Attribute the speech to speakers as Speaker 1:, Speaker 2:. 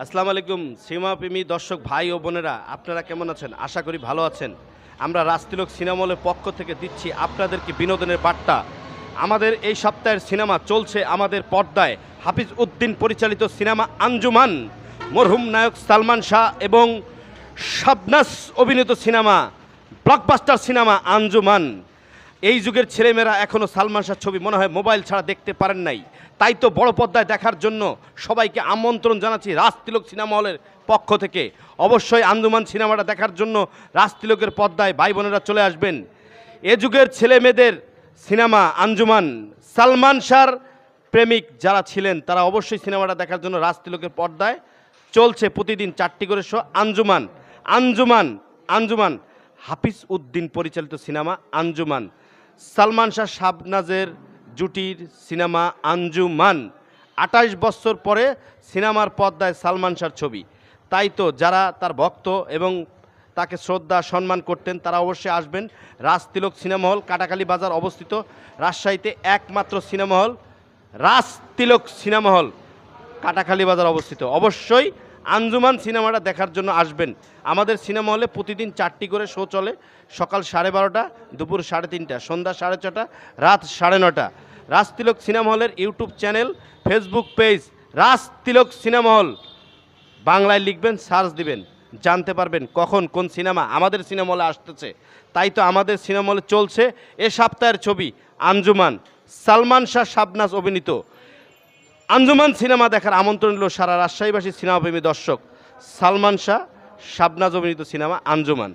Speaker 1: আসসালামু আলাইকুম সিনেমাপ্রেমী দর্শক ভাই ও বোনেরা, আপনারা কেমন আছেন? আশা করি ভালো আছেন। আমরা রাজতিলক সিনেমা হলের পক্ষ থেকে দিচ্ছি আপনাদেরকে বিনোদনের বার্তা। আমাদের এই সপ্তাহের সিনেমা চলছে আমাদের পর্দায় হাফিজ উদ্দিন পরিচালিত সিনেমা আঞ্জুমান, মরহুম নায়ক সালমান শাহ এবং শাবনাজ অভিনীত সিনেমা, ব্লকবাস্টার সিনেমা আঞ্জুমান। এই যুগের ছেলেমেয়েরা এখনও সালমান শাহর ছবি মনে হয় মোবাইল ছাড়া দেখতে পারেন নাই। তাই তো বড় পর্দায় দেখার জন্য সবাইকে আমন্ত্রণ জানাচ্ছি রাজতিলক সিনেমা হলের পক্ষ থেকে। অবশ্যই আঞ্জুমান সিনেমাটা দেখার জন্য রাজতিলকের পর্দায় ভাই বোনেরা চলে আসবেন। এ যুগের ছেলেমেয়েদের সিনেমা আঞ্জুমান। সালমান শাহর প্রেমিক যারা ছিলেন তারা অবশ্যই সিনেমাটা দেখার জন্য রাজতিলকের পর্দায় চলছে প্রতিদিন 4টি করে শো। আঞ্জুমান আঞ্জুমান আঞ্জুমান হাফিজ উদ্দিন পরিচালিত সিনেমা আঞ্জুমান, সালমান শাহ শাবনাজের জুটির সিনেমা আঞ্জুমান। 28 বছর পরে সিনেমার পর্দায় সালমান শাহর ছবি। তাই তো যারা তার ভক্ত এবং তাকে শ্রদ্ধা সম্মান করতেন তারা অবশ্যই আসবেন। রাজতিলক সিনেমা হল কাটাখালী বাজার অবস্থিত, রাজশাহীতে একমাত্র cinema hall Rajtilak cinema hall Katakhali বাজার অবস্থিত। অবশ্যই আঞ্জুমান সিনেমাটা দেখার জন্য আসবেন। আমাদের সিনেমা হলে প্রতিদিন 4টি করে শো চলে, সকাল 12:30, দুপুর 3:30, সন্ধ্যা 6:30, রাত 9:30। রাজতিলক সিনেমা হলের YouTube channel, Facebook page Rajtilak cinema hall, বাংলায় লিখবেন, সার্চ দিবেন, জানতে পারবেন কখন কোন সিনেমা আমাদের সিনেমা হলে আসতেছে। তাই তো আমাদের সিনেমা হলে চলছে এ সপ্তাহের ছবি আঞ্জুমান, সালমান শাহ শাবনাজ অভিনীত আঞ্জুমান সিনেমা দেখার আমন্ত্রণ নিল সারা রাজশাহীবাসী সিনেমাপ্রেমী দর্শক। সালমান শাহ শাবনাজ অভিনীত সিনেমা আঞ্জুমান।